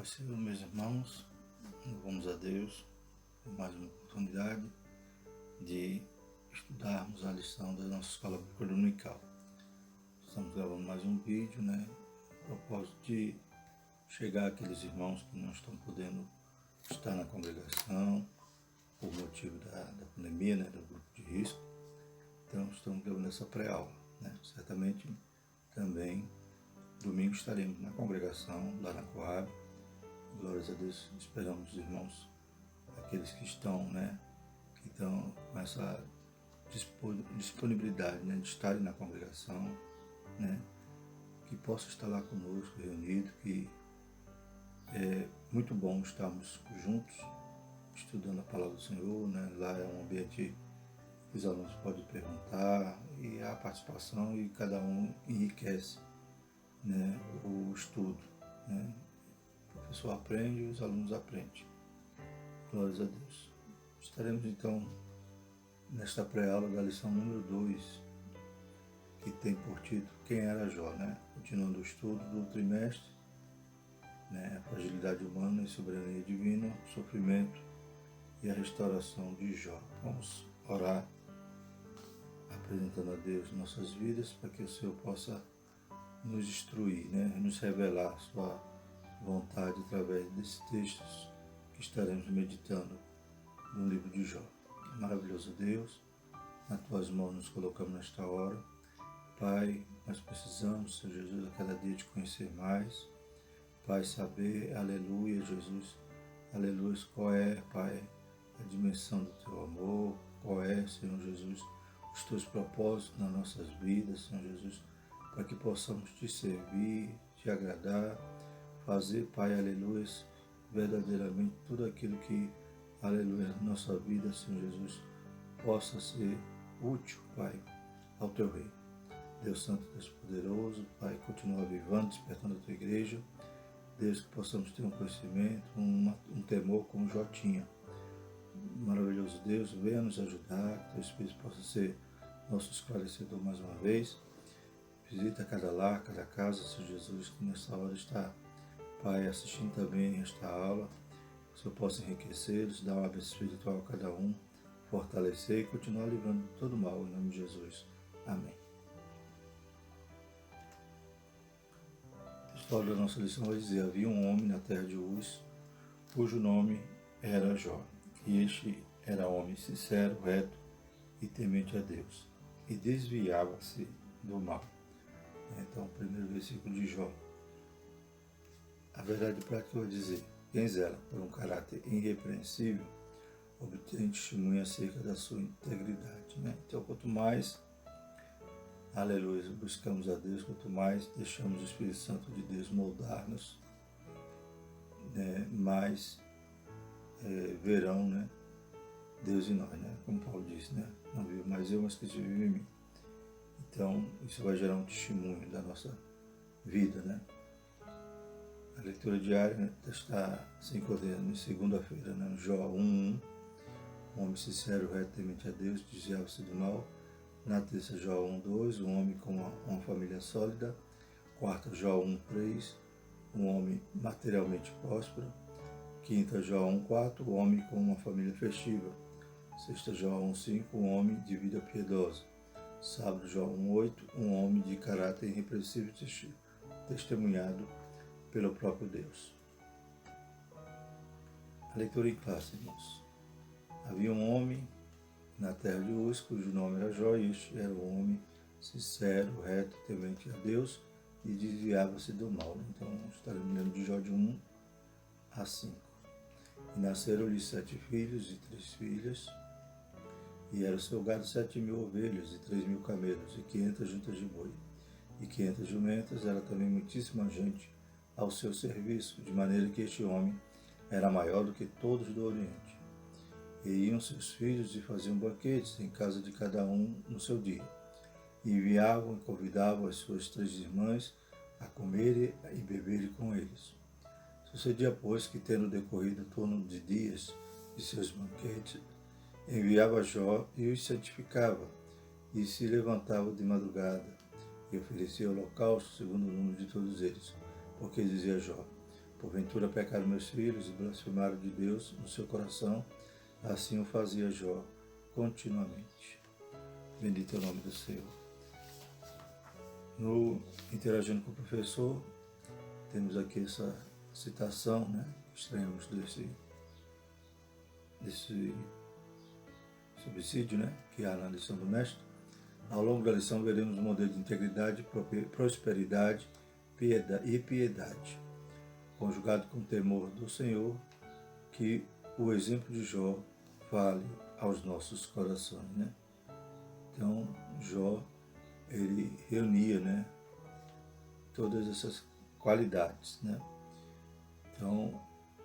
Pai Senhor, meus irmãos, louvamos a Deus por mais uma oportunidade de estudarmos a lição da nossa escola bíblica dominical. Estamos gravando mais um vídeo, a propósito de chegar àqueles irmãos que não estão podendo estar na congregação por motivo da pandemia, do grupo de risco. Então estamos gravando essa pré-aula. Certamente também domingo estaremos na congregação lá na Coab. Glórias a Deus, esperamos os irmãos, aqueles que estão com essa disponibilidade de estarem na congregação, que possam estar lá conosco, reunidos, que é muito bom estarmos juntos, estudando a palavra do Senhor, Lá é um ambiente que os alunos podem perguntar, e há participação, e cada um enriquece o estudo, O professor aprende e os alunos aprendem. Glórias a Deus. Estaremos então nesta pré-aula da lição número 2, que tem por título Quem era Jó, Continuando o estudo do trimestre, a fragilidade humana e soberania divina, o sofrimento e a restauração de Jó. Vamos orar, apresentando a Deus nossas vidas, para que o Senhor possa nos instruir, nos revelar sua vontade através desses textos que estaremos meditando no livro de Jó. Maravilhoso Deus, nas tuas mãos nos colocamos nesta hora. Pai, nós precisamos, Senhor Jesus, a cada dia te conhecer mais. Pai, saber, aleluia, Jesus, aleluia, qual é, Pai, a dimensão do teu amor, qual é, Senhor Jesus, os teus propósitos nas nossas vidas, Senhor Jesus, para que possamos te servir, te agradar, fazer, Pai, aleluia, verdadeiramente tudo aquilo que, aleluia, nossa vida, Senhor Jesus, possa ser útil, Pai, ao teu reino. Deus Santo, Deus Poderoso, Pai, continua avivando, despertando a tua igreja. Deus, que possamos ter um conhecimento, um temor como Jó tinha. Maravilhoso Deus, venha nos ajudar, que teu Espírito possa ser nosso esclarecedor mais uma vez. Visita cada lar, cada casa, Senhor Jesus, que nessa hora está, Pai, assistindo também esta aula, que o Senhor possa enriquecê-los, dar uma bênção espiritual a cada um, fortalecer e continuar livrando de todo mal, em nome de Jesus. Amém. A história da nossa lição vai dizer: havia um homem na terra de Uz, cujo nome era Jó, e este era homem sincero, reto e temente a Deus, e desviava-se do mal. Então, o primeiro versículo de Jó. A verdade prática vai dizer: quem zela por um caráter irrepreensível obtém testemunho acerca da sua integridade. Então, quanto mais, aleluia, buscamos a Deus, quanto mais deixamos o Espírito Santo de Deus moldar-nos, mais verão Deus em nós, como Paulo disse, não vivo mais eu, mas Cristo vive em mim. Então, isso vai gerar um testemunho da nossa vida, A leitura diária está se encontrando em segunda-feira, Jó 1:1, um homem sincero, reto, temente a Deus, desviava-se do mal. Na terça, Jó 1:2, um homem com uma família sólida. Quarta, Jó 1:3, um homem materialmente próspero. Quinta, Jó 1:4, um homem com uma família festiva. Sexta, Jó 1:5, um homem de vida piedosa. Sábado, Jó 1:8, um homem de caráter irrepreensível, testemunhado pelo próprio Deus. A leitura em classe, irmãos. Havia um homem na terra de Uz, cujo nome era Jó, e este era um homem sincero, reto, temente a Deus, e desviava-se do mal. Então, estaremos lendo de Jó de 1-5. E nasceram-lhe 7 filhos e 3 filhas, e era o seu gado 7.000 ovelhas, e 3.000 camelos, e 500 juntas de boi, e 500 jumentas. Era também muitíssima gente ao seu serviço, de maneira que este homem era maior do que todos do Oriente. E iam seus filhos e faziam banquetes em casa de cada um no seu dia. E enviavam e convidavam as suas 3 irmãs a comerem e beberem com eles. Sucedia, pois, que, tendo decorrido o turno de dias de seus banquetes, enviava Jó e os santificava, e se levantava de madrugada, e oferecia holocausto segundo o número de todos eles, porque dizia Jó: Porventura pecaram meus filhos e blasfemaram de Deus no seu coração, assim o fazia Jó continuamente. Bendito é o nome do Senhor. No Interagindo com o Professor, temos aqui essa citação, né, que extraímos desse subsídio, né, que há na lição do Mestre. Ao longo da lição veremos um modelo de integridade, prosperidade e piedade, conjugado com o temor do Senhor, que o exemplo de Jó fale aos nossos corações, né? Então, Jó, ele reunia, né, todas essas qualidades, né? Então,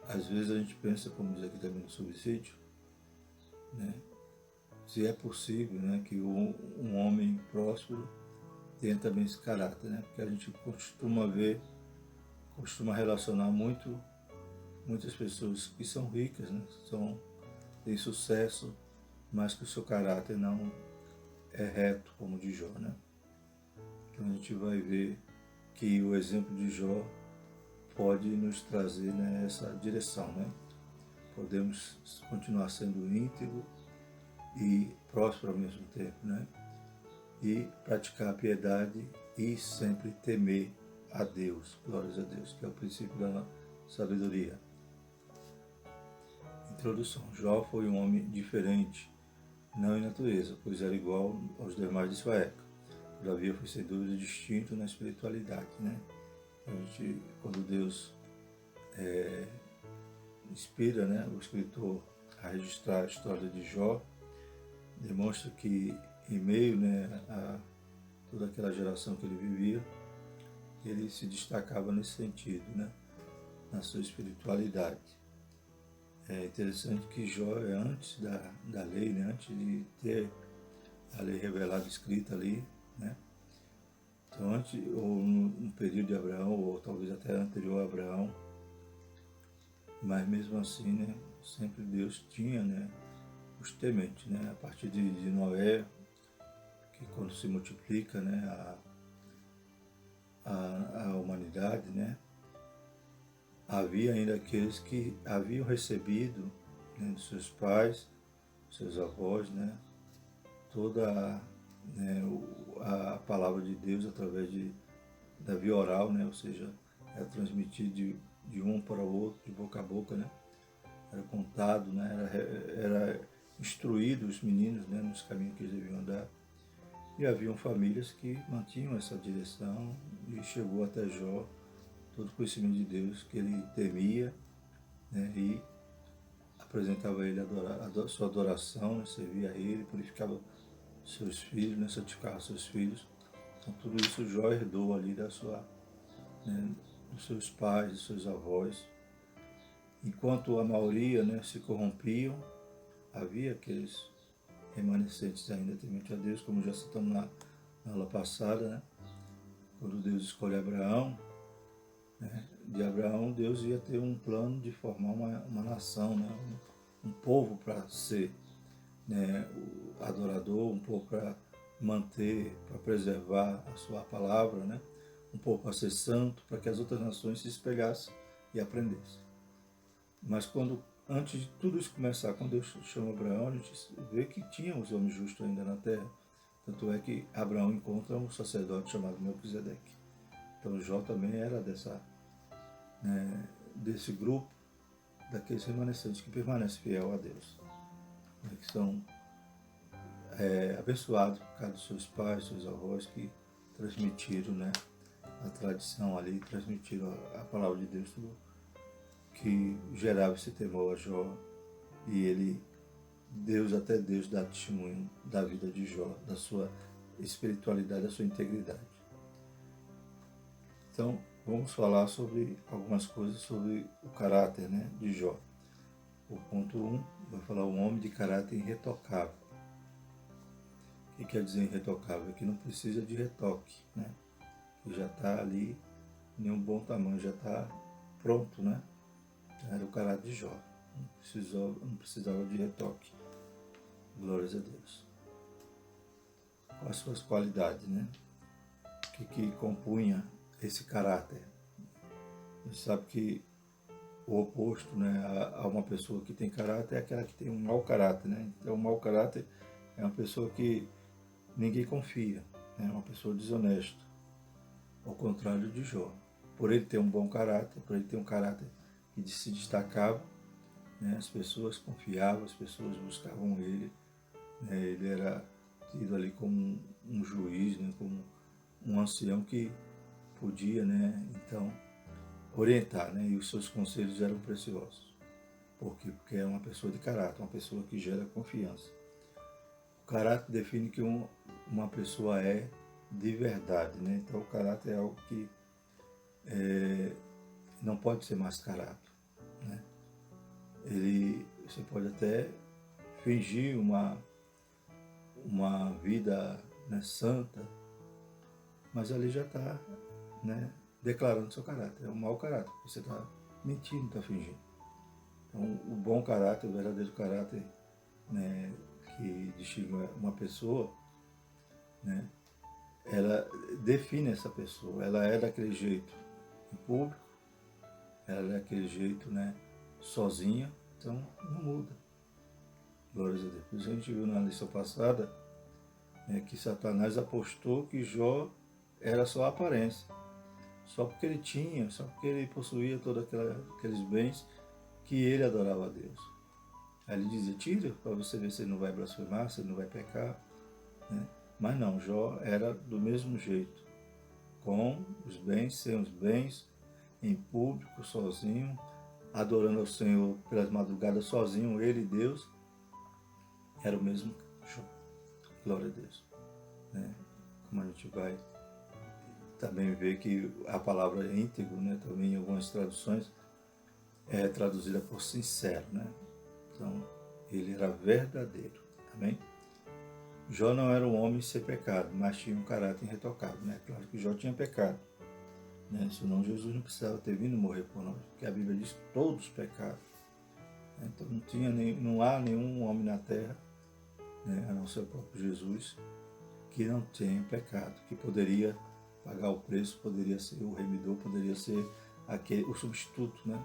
às vezes a gente pensa, como diz aqui também no subsídio, né, se é possível, né, que um homem próspero tenha também esse caráter, né? Porque a gente costuma relacionar muitas pessoas que são ricas, né, têm sucesso, mas que o seu caráter não é reto, como o de Jó, né? Então a gente vai ver que o exemplo de Jó pode nos trazer, né, essa direção, né? Podemos continuar sendo íntegro e próspero ao mesmo tempo, né? E praticar a piedade e sempre temer a Deus, glórias a Deus, que é o princípio da sabedoria. Introdução. Jó foi um homem diferente, não em natureza, pois era igual aos demais de sua época. Todavia foi sem dúvida distinto na espiritualidade, né? Quando Deus inspira, né, o escritor a registrar a história de Jó, demonstra que em meio, né, a toda aquela geração que ele vivia, ele se destacava nesse sentido, né, na sua espiritualidade. É interessante que Jó é antes da lei, né, antes de ter a lei revelada escrita ali, né? Então, antes, ou no período de Abraão, ou talvez até anterior a Abraão, mas mesmo assim, né, sempre Deus tinha, né, os tementes, né, a partir de Noé, que quando se multiplica, né, a humanidade, né, havia ainda aqueles que haviam recebido, né, dos seus pais, seus avós, né, toda, né, a palavra de Deus através da via oral, né, ou seja, era transmitido de um para o outro, de boca a boca, né, era contado, né, era instruído os meninos, né, nos caminhos que eles deviam andar. E haviam famílias que mantinham essa direção e chegou até Jó todo o conhecimento de Deus que ele temia, né, e apresentava a ele a sua adoração, né, servia a ele, purificava seus filhos, né, santificava seus filhos. Então tudo isso Jó herdou ali dos seus pais, dos seus avós. Enquanto a maioria, né, se corrompiam, havia aqueles remanescentes ainda temente a Deus, como já citamos na aula passada, né? Quando Deus escolhe Abraão, né? De Abraão Deus ia ter um plano de formar uma nação, né? Um povo para ser, né, o adorador, um povo para manter, para preservar a sua palavra, né? Um povo para ser santo, para que as outras nações se espelhassem e aprendessem. Mas antes de tudo isso começar, quando Deus chama Abraão, a gente vê que tinha os homens justos ainda na terra. Tanto é que Abraão encontra um sacerdote chamado Melquisedeque. Então Jó também era desse grupo, daqueles remanescentes que permanecem fiel a Deus, né, que são abençoados por causa dos seus pais, seus avós, que transmitiram, né, a tradição ali, transmitiram a palavra de Deus, tudo que gerava esse temor a Jó, e até Deus dá testemunho da vida de Jó, da sua espiritualidade, da sua integridade. Então, vamos falar sobre algumas coisas sobre o caráter, né, de Jó. O ponto 1 vai falar um homem de caráter irretocável. O que quer dizer irretocável? É que não precisa de retoque, né? Que já está ali em um bom tamanho, já está pronto, né? Era o caráter de Jó, não precisava de retoque. Glórias a Deus. Com as suas qualidades, né? O que compunha esse caráter? A gente sabe que o oposto, né, a uma pessoa que tem caráter é aquela que tem um mau caráter, né? Então, o mau caráter é uma pessoa que ninguém confia, né? Uma pessoa desonesta, ao contrário de Jó. Por ele ter um bom caráter, por ele ter um caráter que se destacava, né? As pessoas confiavam, as pessoas buscavam ele, né? Ele era tido ali como um juiz, né? Como um ancião que podia, né? Então, orientar, né? E os seus conselhos eram preciosos. Por quê? Porque é uma pessoa de caráter, uma pessoa que gera confiança. O caráter define que uma pessoa é de verdade, né? Então, o caráter é algo que não pode ser mascarado, né? Você pode até fingir uma vida, né, santa, mas ali já está, né, declarando seu caráter. É um mau caráter, você está mentindo, está fingindo. Então, o bom caráter, o verdadeiro caráter, né, que distingue uma pessoa, né, ela define essa pessoa. Ela é daquele jeito em público, ela é daquele jeito, né, sozinha, então não muda. Glórias a Deus. Por isso a gente viu na lição passada, né, que Satanás apostou que Jó era só aparência. Só porque ele tinha, só porque ele possuía todos aqueles bens, que ele adorava a Deus. Aí ele dizia, tira para você ver se ele não vai blasfemar, se ele não vai pecar, né? Mas não, Jó era do mesmo jeito, com os bens, sem os bens, em público, sozinho, adorando ao Senhor pelas madrugadas sozinho, ele e Deus, era o mesmo Jó. Glória a Deus, né? Como a gente vai também ver que a palavra íntegro, né, também em algumas traduções, é traduzida por sincero, né? Então, ele era verdadeiro, amém? Jó não era um homem sem pecado, mas tinha um caráter irretocável, né? Claro que Jó tinha pecado, né? Senão Jesus não precisava ter vindo morrer por nós, porque a Bíblia diz que todos pecaram. Então não há nenhum homem na terra, né, a não ser o próprio Jesus, que não tenha pecado, que poderia pagar o preço, poderia ser o remidor, poderia ser o substituto, né,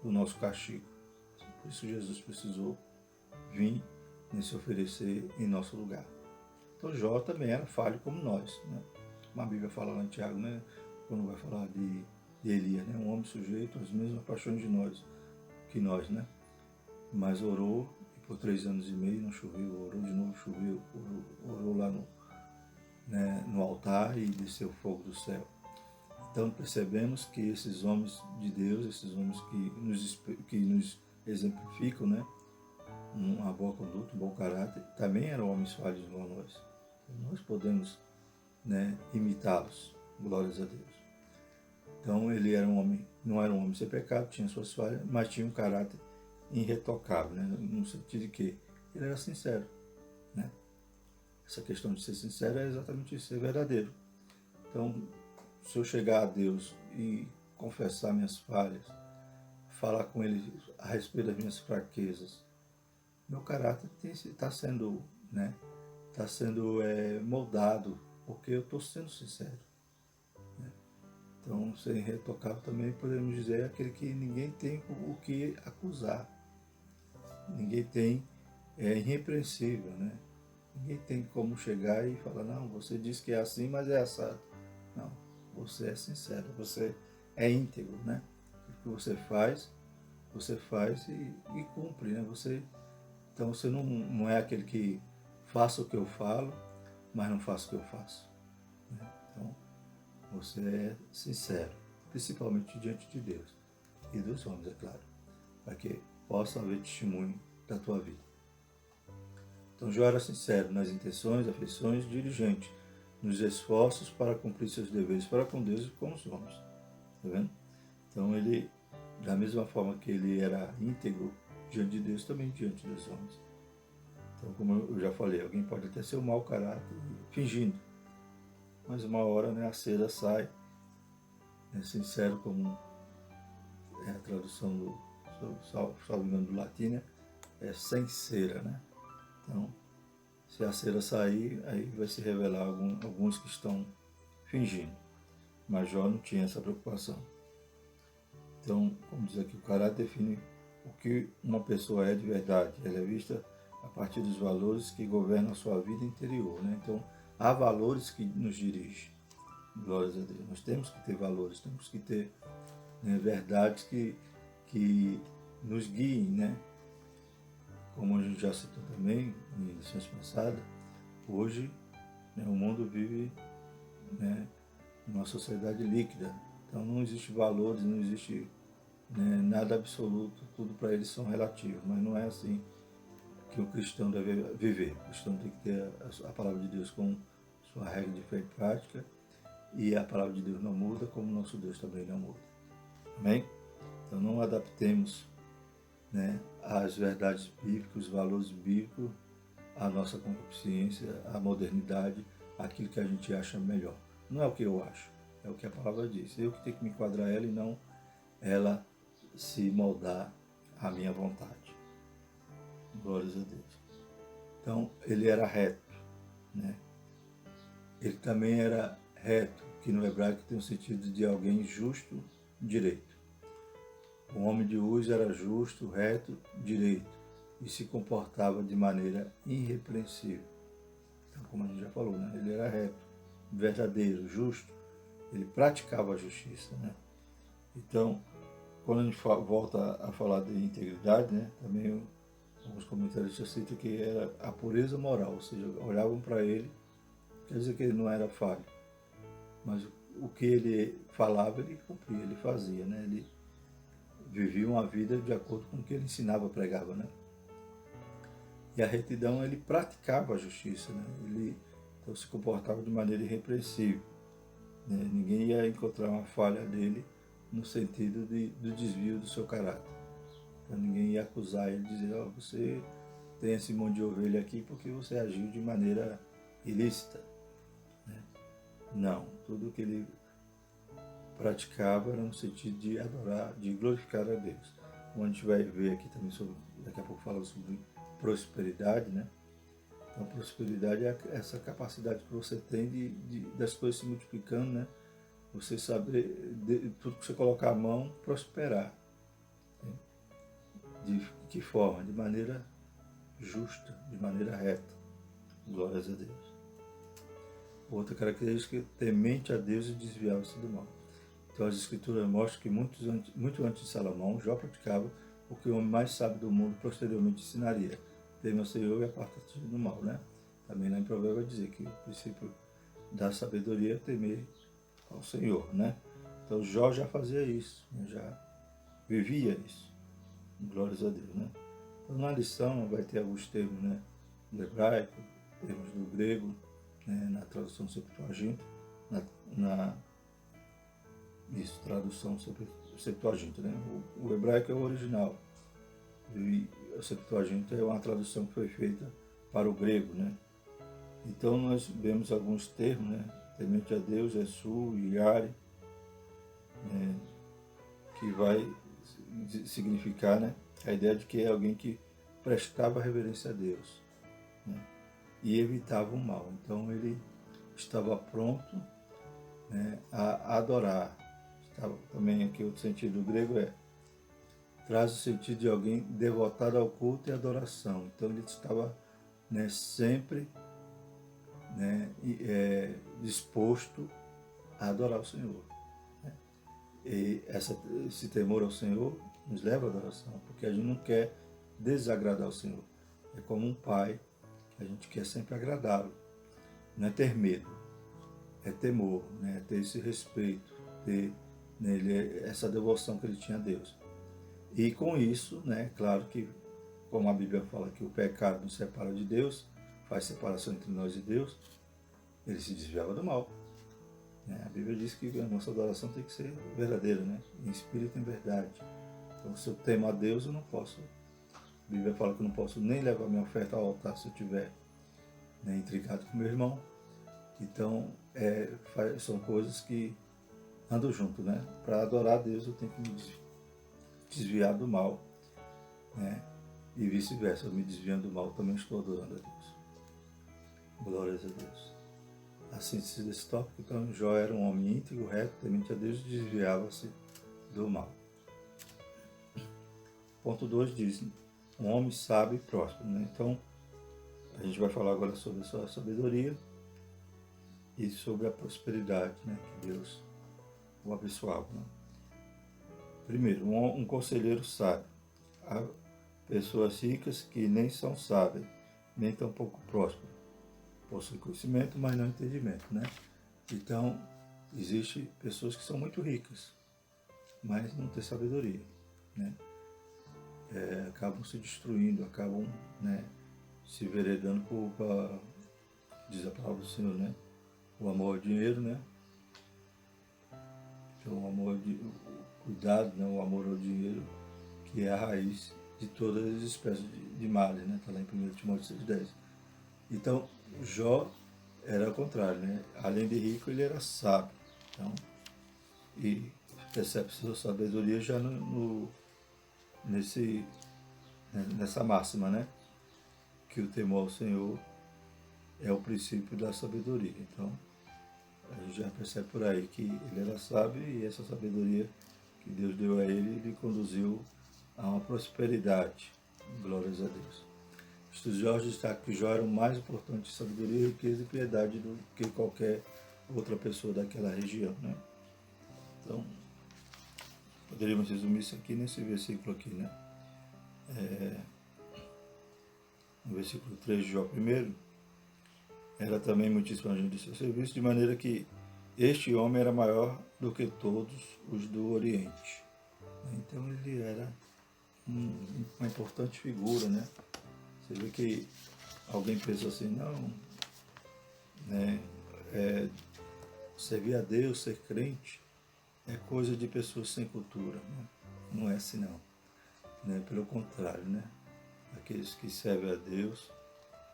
do nosso castigo. Por isso Jesus precisou vir, né, se oferecer em nosso lugar. Então Jó também era falho como nós, né? Como a Bíblia fala lá em Tiago, né, quando vai falar de Elias, né, um homem sujeito às mesmas paixões que nós, né? Mas orou e por 3 anos e meio não choveu, orou de novo, choveu, orou lá no altar e desceu fogo do céu. Então percebemos que esses homens de Deus, esses homens que nos exemplificam, né, uma boa conduta, um bom caráter, também eram homens falhos igual a nós. Nós podemos, né, imitá-los. Glórias a Deus. Então ele era não era um homem sem pecado, tinha suas falhas, mas tinha um caráter irretocável, né, no sentido de que ele era sincero, né? Essa questão de ser sincero é exatamente isso, ser verdadeiro. Então, se eu chegar a Deus e confessar minhas falhas, falar com Ele a respeito das minhas fraquezas, meu caráter está sendo, né, moldado, porque eu estou sendo sincero, né? Então, ser irretocável também podemos dizer é aquele que ninguém tem o que acusar, ninguém tem, é irrepreensível, né? Ninguém tem como chegar e falar, não, você diz que é assim, mas é assado. Não, você é sincero, você é íntegro, né? O que você faz e cumpre, né? Então você não é aquele que faça o que eu falo, mas não faça o que eu faço, né? Então você é sincero, principalmente diante de Deus e dos homens, é claro, para que possa haver testemunho da tua vida. Então Jó era sincero nas intenções, afeições, diligente nos esforços para cumprir seus deveres para com Deus e com os homens. Tá vendo? Então ele, da mesma forma que ele era íntegro diante de Deus, também diante dos homens. Então, como eu já falei, alguém pode até ser um mau caráter fingindo, mas uma hora, né, a cera sai, né, sincero, como é a tradução do latim, né, é sem cera, né? Então, se a cera sair, aí vai se revelar alguns que estão fingindo. Mas Jó não tinha essa preocupação. Então, como diz aqui, o caráter define o que uma pessoa é de verdade. Ela é vista a partir dos valores que governam a sua vida interior, né? Então, há valores que nos dirigem. Glórias a Deus. Nós temos que ter valores, temos que ter, né, verdades que nos guiem, né? Como a gente já citou também em lições passadas, hoje, né, o mundo vive, né, numa sociedade líquida. Então não existe valores, não existe, né, nada absoluto, tudo para eles são relativos, mas não é assim que o cristão deve viver. O cristão tem que ter a palavra de Deus como sua regra de fé e prática, e a palavra de Deus não muda, como nosso Deus também não muda. Amém? Então não adaptemos, né, as verdades bíblicas, os valores bíblicos, a nossa concupiscência, a modernidade, aquilo que a gente acha melhor. Não é o que eu acho, é o que a palavra diz. Eu que tenho que me enquadrar ela e não ela se moldar à minha vontade. Glórias a Deus. Então, ele era reto, né? Ele também era reto, que no hebraico tem o sentido de alguém justo, direito. O homem de Uz era justo, reto, direito, e se comportava de maneira irrepreensível. Então, como a gente já falou, né? Ele era reto, verdadeiro, justo, ele praticava a justiça, né? Então, quando a gente volta a falar de integridade, né? Também alguns comentaristas citam que era a pureza moral, ou seja, olhavam para ele, quer dizer que ele não era falho, mas o que ele falava, ele cumpria, ele fazia, né? Ele vivia uma vida de acordo com o que ele ensinava, pregava, né? E a retidão, ele praticava a justiça, né? Ele então, se comportava de maneira irrepreensível, né? Ninguém ia encontrar uma falha dele no sentido do desvio do seu caráter. Então, ninguém ia acusar ele, dizer, ó, você tem esse monte de ovelha aqui porque você agiu de maneira ilícita, né? Não, tudo que ele praticava era no sentido de adorar, de glorificar a Deus. Como a gente vai ver aqui também, daqui a pouco falando sobre prosperidade, né? Então, prosperidade é essa capacidade que você tem das coisas se multiplicando, né? Você saber, tudo que você colocar a mão, prosperar. Né? De que forma? De maneira justa, de maneira reta. Glórias a Deus. Outra característica é temente a Deus e desviar-se do mal. Então as escrituras mostram que muito antes de Salomão, Jó praticava o que o homem mais sábio do mundo posteriormente ensinaria. Teme ao Senhor e aparta-te do mal, né? Também lá em Provérbios vai dizer que o princípio da sabedoria é temer ao Senhor, né? Então Jó já fazia isso, né? Já vivia isso. Glórias a Deus, né? Então na lição vai ter alguns termos, né? Do hebraico, termos do grego, né? Na tradução Septuaginta, isso, tradução Septuaginta, né? O hebraico é o original. E a Septuaginta é uma tradução que foi feita para o grego, né? Então nós vemos alguns termos, né? Temente a Deus, Essu, Yare, né? Que vai significar, né? A ideia de que é alguém que prestava reverência a Deus, né? E evitava o mal. Então ele estava pronto, né, a adorar. Também aqui outro sentido do grego traz o sentido de alguém devotado ao culto e adoração. Então ele estava, né, sempre, né, disposto a adorar o Senhor. Né? E esse temor ao Senhor nos leva à adoração, porque a gente não quer desagradar o Senhor. É como um pai, a gente quer sempre agradá-lo. Não é ter medo, é temor, né? É ter esse respeito, ter nele essa devoção que ele tinha a Deus. E com isso, né, claro que, como a Bíblia fala que o pecado nos separa de Deus, faz separação entre nós e Deus, ele se desviava do mal. Né? A Bíblia diz que a nossa adoração tem que ser verdadeira, né? Em espírito e em verdade. Então, se eu temo a Deus, eu não posso. A Bíblia fala que eu não posso nem levar minha oferta ao altar se eu estiver, né, intrigado com meu irmão. Então, são coisas que andam junto, né? Para adorar a Deus, eu tenho que me desviar do mal, né? E vice-versa, eu me desviando do mal, também estou adorando a Deus. Glórias a Deus. A síntese desse tópico, então, Jó era um homem íntegro, reto, temente a Deus e desviava-se do mal. ponto 2 diz, um homem sábio e próspero, né? Então, a gente vai falar agora sobre a sua sabedoria e sobre a prosperidade, né? Que Deus o abençoava, né? Primeiro, um conselheiro sábio. Há pessoas ricas que nem são sábias, nem tampouco prósperas. Possuem conhecimento, mas não entendimento, né? Então, existem pessoas que são muito ricas, mas não têm sabedoria, né? Acabam se destruindo, acabam, né, se enveredando diz a palavra do Senhor, né? O amor ao dinheiro, né? Então, o cuidado, né? O amor ao dinheiro, que é a raiz de todas as espécies de males, né? Está lá em 1 Timóteo 6,10. Então, Jó era ao contrário, né? Além de rico, ele era sábio. Então, e percebe sua sabedoria já nessa máxima, né? Que o temor ao Senhor é o princípio da sabedoria. Então, a gente já percebe por aí que ele era sábio e essa sabedoria que Deus deu a ele lhe conduziu a uma prosperidade. Glórias a Deus. Estudiosos destacam que Jó era o mais importante de sabedoria, riqueza e piedade do que qualquer outra pessoa daquela região, né? Então, poderíamos resumir isso aqui nesse versículo aqui, né? No versículo 3 de Jó I, era também muitíssima gente de seu serviço, de maneira que este homem era maior do que todos os do Oriente. Então ele era uma importante figura, né? Você vê que alguém pensa assim, não, né? Servir a Deus, ser crente, é coisa de pessoas sem cultura, né? Não é assim não, né? Pelo contrário, né? Aqueles que servem a Deus,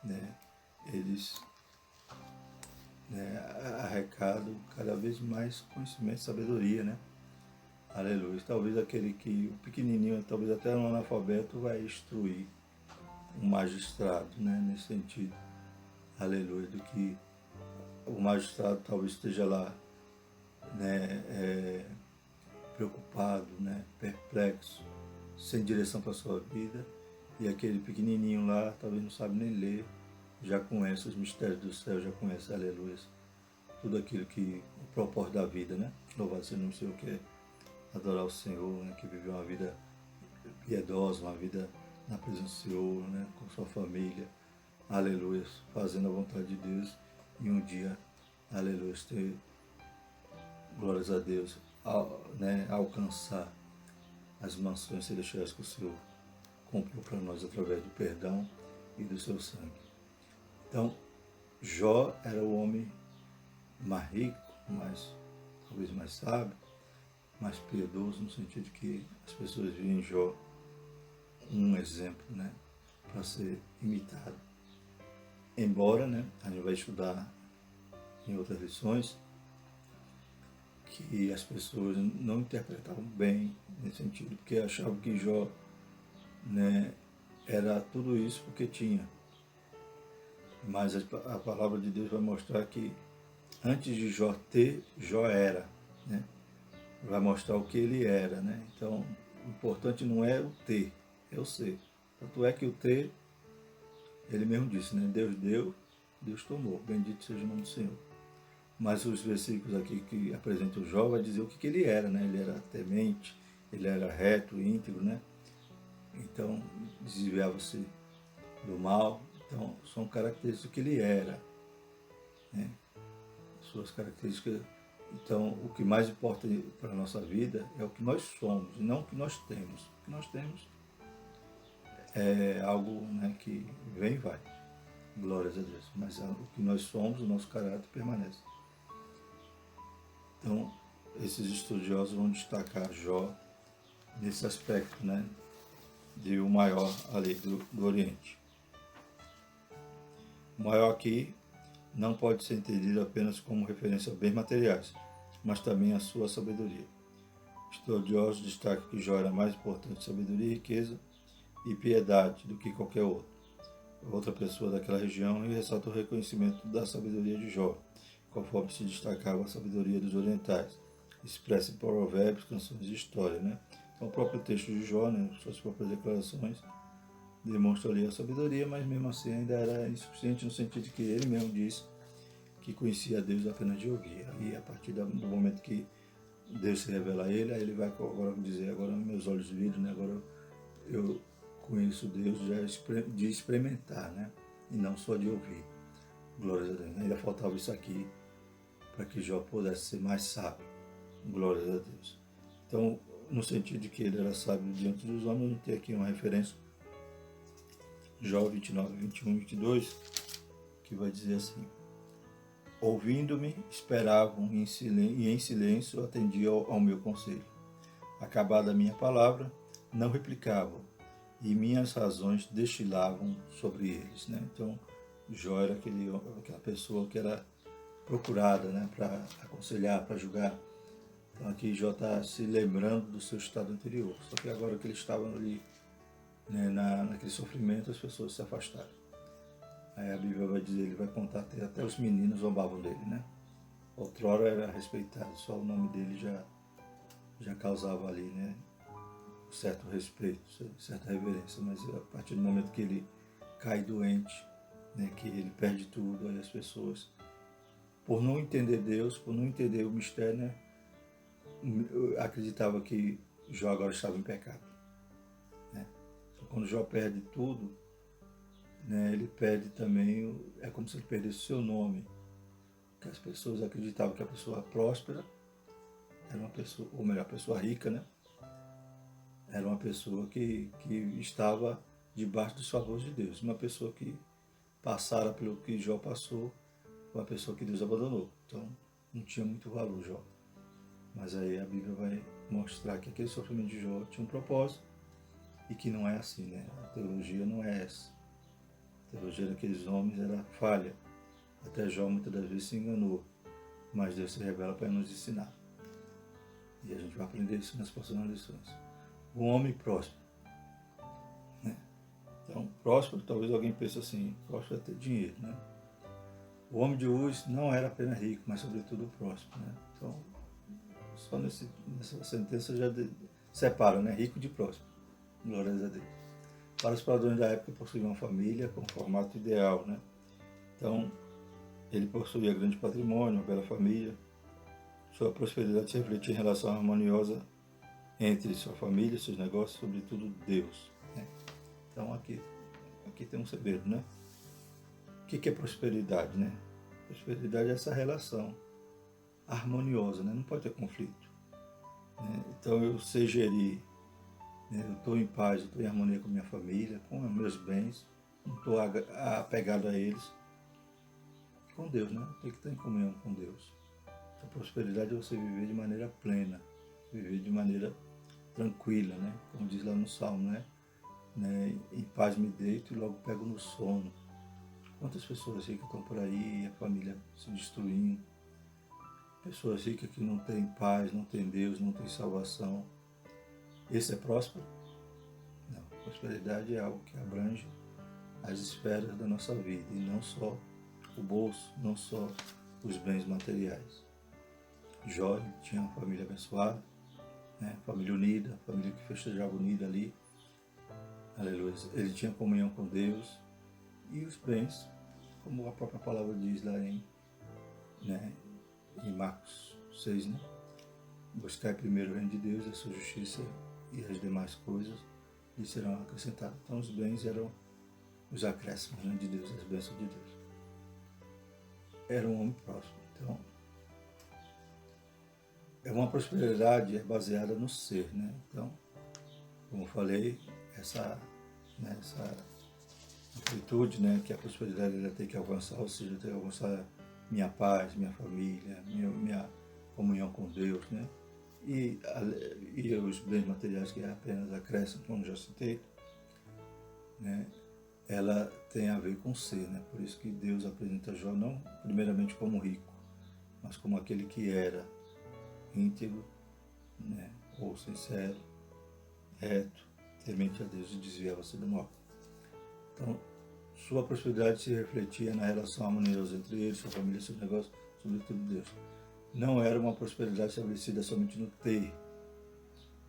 né? Eles, né, arrecadam cada vez mais conhecimento e sabedoria, né? Aleluia. Talvez o pequenininho, talvez até um analfabeto, vai instruir um magistrado, né? Nesse sentido. Aleluia. Do que o magistrado talvez esteja lá, né? Preocupado, né? Perplexo, sem direção para a sua vida. E aquele pequenininho lá talvez não sabe nem ler, já conhece os mistérios do céu, já conhece, aleluia, tudo aquilo que o propósito da vida, né? Louvado seja o Senhor, que é adorar o Senhor, né? Que vive uma vida piedosa, uma vida na presença do Senhor, né? Com sua família, aleluia, fazendo a vontade de Deus e um dia, aleluia, ter, glórias a Deus, né? Alcançar as mansões celestiais que o Senhor comprou para nós através do perdão e do seu sangue. Então, Jó era o homem mais rico, talvez mais sábio, mais piedoso, no sentido de que as pessoas viam em Jó um exemplo, né, para ser imitado. Embora, né, a gente vai estudar em outras lições, que as pessoas não interpretavam bem nesse sentido, porque achavam que Jó, né, era tudo isso porque tinha. Mas a palavra de Deus vai mostrar que antes de Jó ter, Jó era, né? Vai mostrar o que ele era, né? Então, o importante não é o ter, é o ser. Tanto é que o ter, ele mesmo disse, né? Deus deu, Deus tomou. Bendito seja o nome do Senhor. Mas os versículos aqui que apresentam Jó vai dizer o que ele era, né? Ele era temente, ele era reto, íntegro, né? Então, desviava-se do mal. Então, são características do que ele era, né? Suas características. Então, o que mais importa para a nossa vida é o que nós somos, e não o que nós temos. O que nós temos é algo, né, que vem e vai. Glórias a Deus. Mas o que nós somos, o nosso caráter permanece. Então, esses estudiosos vão destacar Jó nesse aspecto, né, de o maior ali do Oriente. O maior aqui não pode ser entendido apenas como referência a bens materiais, mas também a sua sabedoria. Estudiosos destacam que Jó era mais importante sabedoria, riqueza e piedade do que qualquer outro. Outra pessoa daquela região e ressalta o reconhecimento da sabedoria de Jó, conforme se destacava a sabedoria dos orientais, expressa em provérbios, canções e história, né? Então, o próprio texto de Jó, né, suas próprias declarações, demonstra ali a sabedoria, mas mesmo assim ainda era insuficiente no sentido de que ele mesmo disse que conhecia Deus apenas de ouvir. E a partir do momento que Deus se revela a ele, aí ele vai agora dizer, agora meus olhos viram, né, agora eu conheço Deus já de experimentar, né, e não só de ouvir. Glórias a Deus. Ainda faltava isso aqui para que Jó pudesse ser mais sábio. Glórias a Deus. Então, no sentido de que ele era sábio diante dos homens, a gente tem aqui uma referência, Jó 29, 21, 22, que vai dizer assim: ouvindo-me, esperavam e em silêncio atendiam ao meu conselho. Acabada a minha palavra, não replicavam, e minhas razões destilavam sobre eles. Né? Então, Jó era aquela pessoa que era procurada, né, para aconselhar, para julgar. Então aqui Jó está se lembrando do seu estado anterior. Só que agora que ele estava ali, né, naquele sofrimento, as pessoas se afastaram. Aí a Bíblia vai dizer, ele vai contar até os meninos zombavam dele, né? Outrora era respeitado, só o nome dele já causava ali, né, certo respeito, certa reverência. Mas a partir do momento que ele cai doente, né, que ele perde tudo, aí as pessoas, por não entender Deus, por não entender o mistério, né, acreditava que Jó agora estava em pecado. Né? Quando Jó perde tudo, né, ele perde também, é como se ele perdesse o seu nome. Que as pessoas acreditavam que a pessoa próspera era uma pessoa, ou melhor, a pessoa rica, né, era uma pessoa que estava debaixo dos favores de Deus. Uma pessoa que passara pelo que Jó passou, uma pessoa que Deus abandonou. Então, não tinha muito valor Jó. Mas aí a Bíblia vai mostrar que aquele sofrimento de Jó tinha um propósito e que não é assim, né? A teologia não é essa. A teologia daqueles homens era falha. Até Jó muitas das vezes se enganou, mas Deus se revela para nos ensinar. E a gente vai aprender isso nas próximas lições. Um homem próspero. Né? Então, próspero, talvez alguém pense assim, próspero é ter dinheiro, né? O homem de Uz não era apenas rico, mas sobretudo próspero, né? Então, só nessa sentença já separa, né? Rico de próspero. Glórias a Deus. Para os padrões da época, possuía uma família com formato ideal, né? Então, ele possuía grande patrimônio, uma bela família. Sua prosperidade se refletia em relação harmoniosa entre sua família, seus negócios, sobretudo Deus. Né? Então, aqui tem um segredo, né? O que é prosperidade, né? Prosperidade é essa relação harmoniosa, né? Não pode ter conflito. Né? Então, eu sei gerir, né? Eu estou em paz, eu estou em harmonia com minha família, com meus bens, não estou apegado a eles. Com Deus, né? Tem que estar em comunhão com Deus. Então, prosperidade é você viver de maneira plena, viver de maneira tranquila, né? Como diz lá no Salmo, né? Em paz me deito e logo pego no sono. Quantas pessoas ricas estão por aí, a família se destruindo. Pessoas ricas que não têm paz, não têm Deus, não têm salvação. Esse é próspero? Não. Prosperidade é algo que abrange as esferas da nossa vida e não só o bolso, não só os bens materiais. Jó tinha uma família abençoada, né? Família unida, família que festejava unida ali. Aleluia. Ele tinha comunhão com Deus e os bens, como a própria palavra diz lá em Marcos 6, né? Buscar primeiro o reino de Deus, a sua justiça e as demais coisas lhe serão acrescentadas. Então os bens eram os acréscimos, né, de Deus, as bênçãos de Deus. Era um homem próspero. Então, é uma prosperidade baseada no ser, né? Então, como eu falei, essa atitude, né, que a prosperidade ela tem que alcançar, ou seja, tem que alcançar minha paz, minha família, minha comunhão com Deus, né? E os bens materiais que apenas acrescem, como já citei, né? Ela tem a ver com ser, né? Por isso que Deus apresenta Jó não primeiramente como rico, mas como aquele que era íntegro, né? Ou sincero, reto, temente a Deus e desviava-se do mal. Então, sua prosperidade se refletia na relação harmoniosa entre ele, sua família, seus negócios, sobretudo Deus. Não era uma prosperidade estabelecida somente no ter,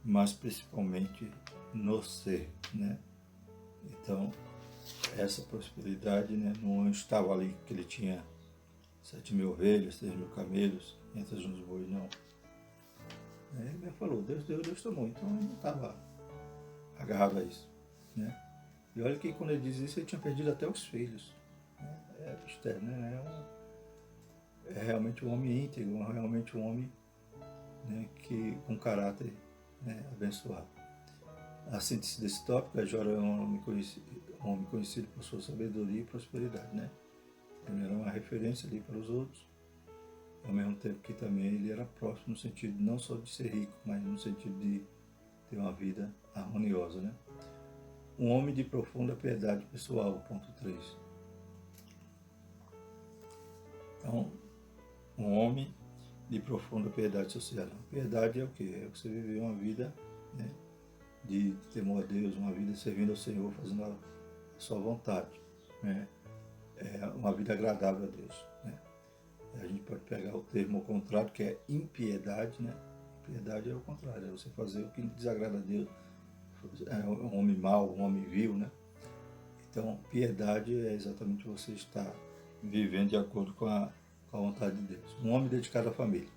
mas principalmente no ser, né? Então, essa prosperidade, né, não estava ali que ele tinha 7.000 ovelhas, 3.000 camelos, 500 juntas de boi, não. Ele me falou, Deus deu, Deus tomou, então ele não estava agarrado a isso, né? E olha que quando ele diz isso, ele tinha perdido até os filhos. Né? É mistério, né? É realmente um homem íntegro, realmente um homem, né, que, com caráter, né, abençoado. A síntese desse tópico é Jó era um homem conhecido por sua sabedoria e prosperidade, né? Ele era uma referência ali para os outros, ao mesmo tempo que também ele era próximo no sentido não só de ser rico, mas no sentido de ter uma vida harmoniosa, né? Um homem de profunda piedade pessoal, ponto 3. Então, um homem de profunda piedade social. Piedade é o quê? É você viver uma vida, né, de temor a Deus, uma vida servindo ao Senhor, fazendo a sua vontade, né? É uma vida agradável a Deus, né? A gente pode pegar o termo ao contrário, que é impiedade, né? Piedade é o contrário, é você fazer o que desagrada a Deus. É um homem mau, um homem vil, né? Então, piedade é exatamente você estar vivendo de acordo com a vontade de Deus. Um homem dedicado à família.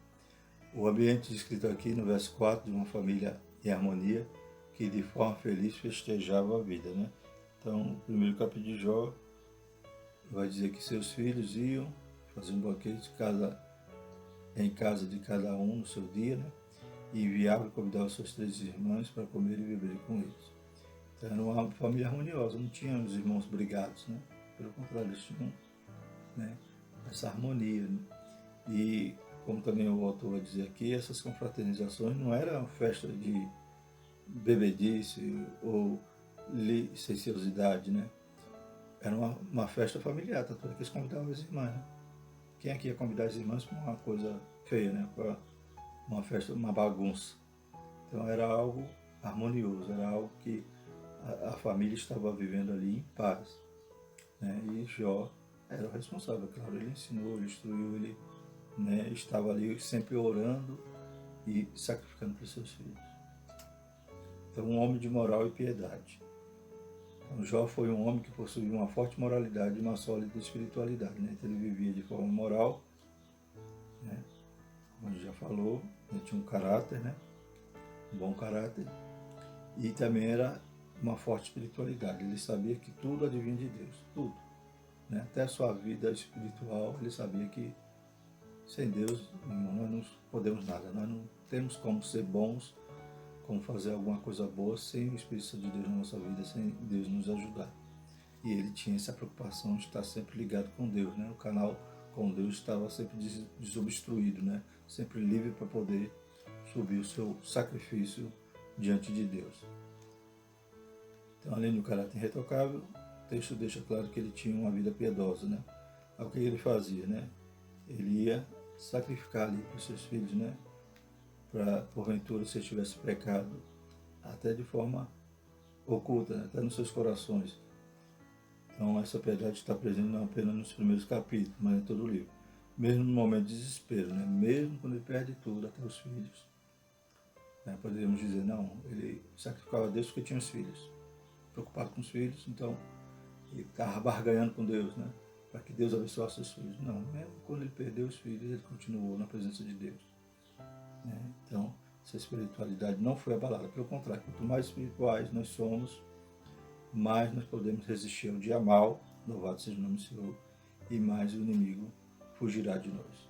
O ambiente descrito aqui no verso 4 de uma família em harmonia, que de forma feliz festejava a vida, né? Então, o primeiro capítulo de Jó vai dizer que seus filhos iam fazer um banquete em casa de cada um no seu dia, né? E enviava e convidava suas 3 irmãs para comer e beber com eles. Então, era uma família harmoniosa, não tinha os irmãos brigados, né? Pelo contrário, eles tinham, né, essa harmonia, né? E, como também o autor vai dizer aqui, essas confraternizações não era uma festa de bebedice ou licenciosidade, né? Era uma festa familiar, tanto é que eles convidavam as irmãs, né? Quem aqui ia convidar as irmãs para uma coisa feia, né? Para uma festa, uma bagunça. Então era algo harmonioso, era algo que a família estava vivendo ali em paz, né? E Jó era o responsável, claro, ele ensinou, ele instruiu, ele, né, estava ali sempre orando e sacrificando para os seus filhos. Então, um homem de moral e piedade. Então, Jó foi um homem que possuía uma forte moralidade e uma sólida espiritualidade, né? Então, ele vivia de forma moral, né? Como a gente já falou, ele tinha um caráter, né? Um bom caráter, e também era uma forte espiritualidade. Ele sabia que tudo advinha de Deus, tudo, né? Até a sua vida espiritual, ele sabia que sem Deus nós não podemos nada, nós não temos como ser bons, como fazer alguma coisa boa sem o Espírito Santo de Deus na nossa vida, sem Deus nos ajudar. E ele tinha essa preocupação de estar sempre ligado com Deus, né? O canal com Deus estava sempre desobstruído, né? Sempre livre para poder subir o seu sacrifício diante de Deus. Então, além do caráter irretocável, o texto deixa claro que ele tinha uma vida piedosa, né? O que ele fazia, né? Ele ia sacrificar ali para os seus filhos, né? Para, porventura, se tivesse pecado, até de forma oculta, né? Até nos seus corações. Então, essa piedade está presente não apenas nos primeiros capítulos, mas em todo o livro. Mesmo no momento de desespero, né? Mesmo quando ele perde tudo, até os filhos, né? Poderíamos dizer, não, ele sacrificava a Deus porque tinha os filhos. Preocupado com os filhos, então ele estava barganhando com Deus, né? Para que Deus abençoasse seus filhos. Não, mesmo quando ele perdeu os filhos, ele continuou na presença de Deus, né? Então, essa espiritualidade não foi abalada. Pelo contrário, quanto mais espirituais nós somos, mais nós podemos resistir ao dia mal, louvado seja o nome do Senhor, e mais o inimigo fugirá de nós.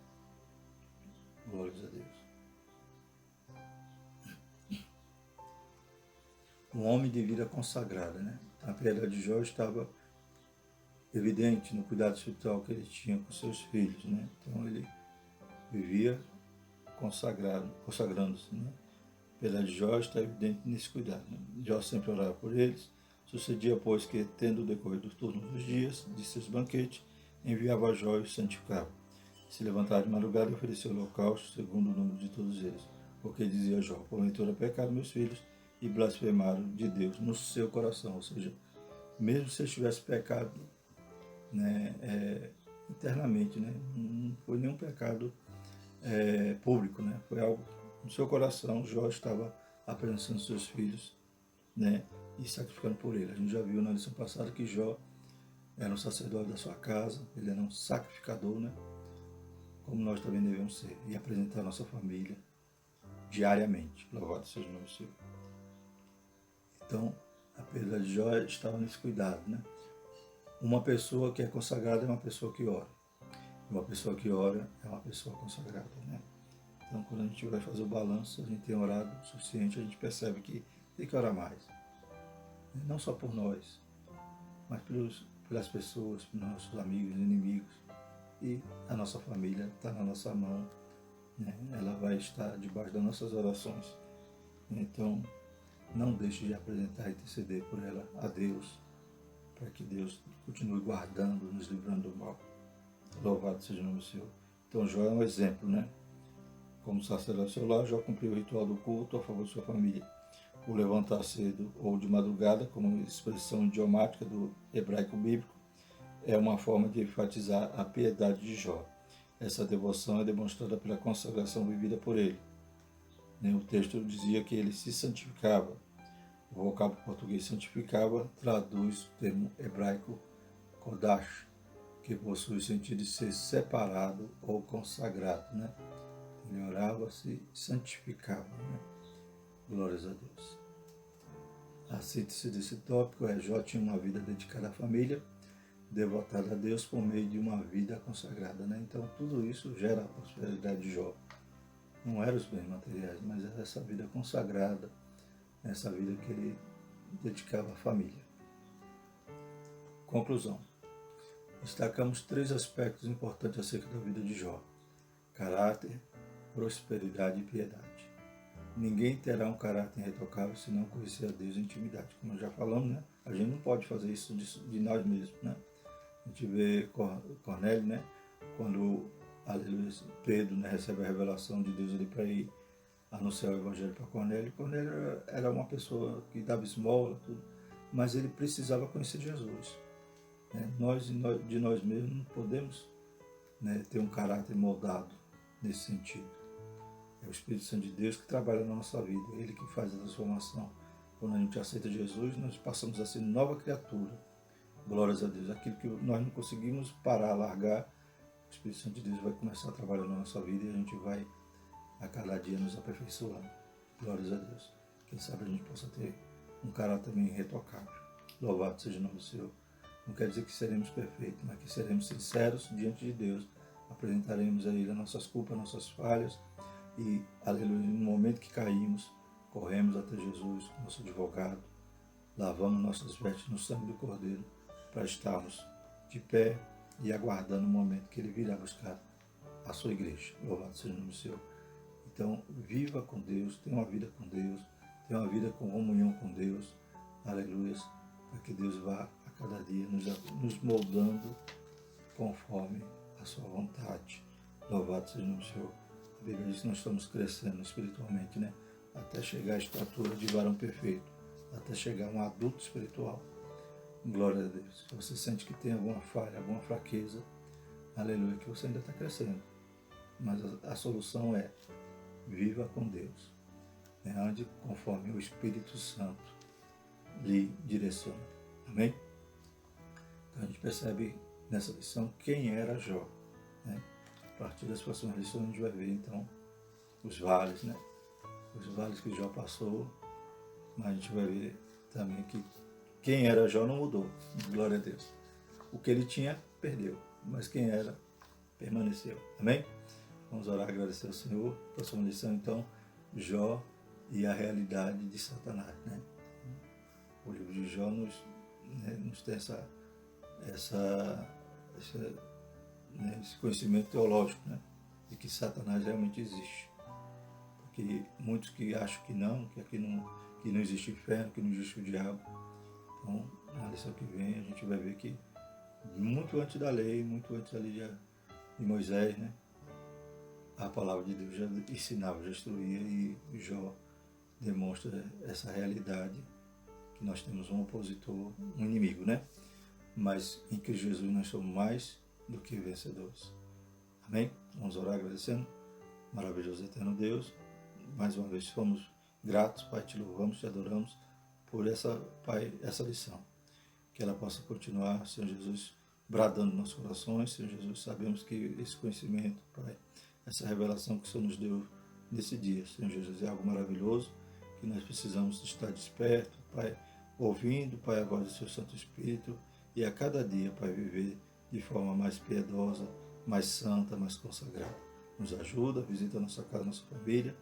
Glórias a Deus. Um homem de vida consagrada, né? A piedade de Jó estava evidente no cuidado espiritual que ele tinha com seus filhos, né? Então ele vivia consagrando-se, né? A piedade de Jó está evidente nesse cuidado, né? Jó sempre orava por eles. Sucedia, pois, que, tendo o decorrer dos turnos dos dias de seus banquetes, enviava a Jó e os santificava. Se levantava de madrugada e oferecia holocausto, segundo o número de todos eles. Porque dizia Jó, porventura pecaram meus filhos e blasfemaram de Deus no seu coração. Ou seja, mesmo se eles tivessem pecado, né, internamente, né, não foi nenhum pecado público, né, foi algo no seu coração. Jó estava apresentando seus filhos, né, e sacrificando por ele. A gente já viu na lição passada que Jó era um sacerdote da sua casa, ele era um sacrificador, né, como nós também devemos ser, e apresentar a nossa família diariamente. Louvado seja o nome do Senhor. Então, a perda de Jó estava nesse cuidado, né? Uma pessoa que é consagrada é uma pessoa que ora. Uma pessoa que ora é uma pessoa consagrada, né? Então, quando a gente vai fazer o balanço, a gente tem orado o suficiente, a gente percebe que tem que orar mais. Não só por nós, mas pelas pessoas, pelos nossos amigos, inimigos. E a nossa família está na nossa mão, né? Ela vai estar debaixo das nossas orações. Então, não deixe de apresentar e interceder por ela a Deus, para que Deus continue guardando, nos livrando do mal. Louvado seja o nome do Senhor. Então, Jó é um exemplo, né? Como sacerdote seu lar, Jó cumpriu o ritual do culto a favor de sua família. O levantar cedo ou de madrugada, como expressão idiomática do hebraico bíblico, é uma forma de enfatizar a piedade de Jó. Essa devoção é demonstrada pela consagração vivida por ele. O texto dizia que ele se santificava. O vocábulo português santificava traduz o termo hebraico kodash, que possui o sentido de ser separado ou consagrado, né? Ele orava, se santificava, né? Glórias a Deus. A síntese desse tópico é: Jó tinha uma vida dedicada à família, devotada a Deus por meio de uma vida consagrada, né? Então tudo isso gera a prosperidade de Jó. Não eram os bens materiais, mas era essa vida consagrada, essa vida que ele dedicava à família. Conclusão. Destacamos 3 aspectos importantes acerca da vida de Jó: caráter, prosperidade e piedade. Ninguém terá um caráter irretocável se não conhecer a Deus em intimidade. Como nós já falamos, né? A gente não pode fazer isso de nós mesmos, né? A gente vê Cornélio, né? Quando, aleluia, Pedro, né, recebe a revelação de Deus ali para ir anunciar o evangelho para Cornélio. Cornélio era uma pessoa que dava esmola, tudo, mas ele precisava conhecer Jesus. Né? Nós de nós mesmos não podemos, né, ter um caráter moldado nesse sentido. É o Espírito Santo de Deus que trabalha na nossa vida, ele que faz a transformação. Quando a gente aceita Jesus, nós passamos a ser nova criatura. Glórias a Deus. Aquilo que nós não conseguimos parar, largar, o Espírito Santo de Deus vai começar a trabalhar na nossa vida e a gente vai a cada dia nos aperfeiçoando. Glórias a Deus. Quem sabe a gente possa ter um caráter também irretocável. Louvado seja o nome do Senhor. Não quer dizer que seremos perfeitos, mas que seremos sinceros diante de Deus. Apresentaremos a Ele as nossas culpas, nossas falhas. E, aleluia, no momento que caímos, corremos até Jesus, nosso advogado. Lavamos nossas vestes no sangue do Cordeiro, para estarmos de pé e aguardando o momento que Ele virá buscar a sua igreja. Louvado seja o nome do Senhor. Então, viva com Deus, tenha uma vida com Deus, tenha uma vida com comunhão com Deus, aleluia, para que Deus vá a cada dia nos moldando conforme a sua vontade. Louvado seja o nome do Senhor. A Bíblia diz que nós estamos crescendo espiritualmente, né? Até chegar à estatura de varão perfeito, até chegar a um adulto espiritual. Glória a Deus. Se você sente que tem alguma falha, alguma fraqueza, aleluia, que você ainda está crescendo. Mas a solução é: viva com Deus, né? Ande conforme o Espírito Santo lhe direciona. Amém? Então a gente percebe nessa lição quem era Jó, né? A partir das próximas lições a gente vai ver então os vales, né? Os vales que Jó passou, mas a gente vai ver também que quem era Jó não mudou. Glória a Deus. O que ele tinha, perdeu, mas quem era, permaneceu. Amém? Vamos orar e agradecer ao Senhor. Próxima lição, então, Jó e a realidade de Satanás, né? O livro de Jó nos tem esse conhecimento teológico, né? De que Satanás realmente existe. Porque muitos que acham que não, que aqui que não existe inferno, que não existe o diabo. Então, na lição que vem, a gente vai ver que muito antes da lei, muito antes ali de Moisés, né? A palavra de Deus já ensinava, já instruía, e Jó demonstra essa realidade, que nós temos um opositor, um inimigo, né? Mas em Cristo Jesus nós somos mais do que vencedores. Amém? Vamos orar agradecendo. Maravilhoso eterno Deus, mais uma vez fomos gratos, Pai, te louvamos, te adoramos por essa, Pai, essa lição. Que ela possa continuar, Senhor Jesus, bradando nos nossos corações. Senhor Jesus, sabemos que esse conhecimento, Pai, essa revelação que o Senhor nos deu nesse dia, Senhor Jesus, é algo maravilhoso, que nós precisamos estar despertos, Pai, ouvindo, Pai, a voz do Seu Santo Espírito, e a cada dia, Pai, viver de forma mais piedosa, mais santa, mais consagrada. Nos ajuda, visita a nossa casa, nossa família,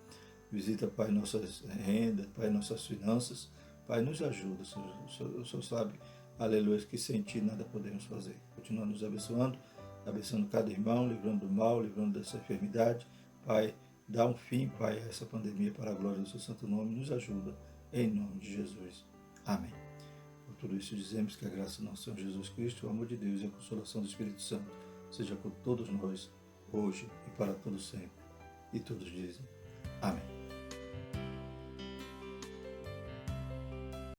visita, Pai, nossas rendas, Pai, nossas finanças. Pai, nos ajuda, Senhor. O Senhor sabe, aleluia, que sem Ti nada podemos fazer. Continua nos abençoando, abençoando cada irmão, livrando do mal, livrando dessa enfermidade. Pai, dá um fim, Pai, a essa pandemia para a glória do Seu santo nome. Nos ajuda, em nome de Jesus. Amém. Por tudo isso dizemos que a graça do nosso Senhor Jesus Cristo, o amor de Deus e a consolação do Espírito Santo seja com todos nós, hoje e para todos sempre. E todos dizem amém.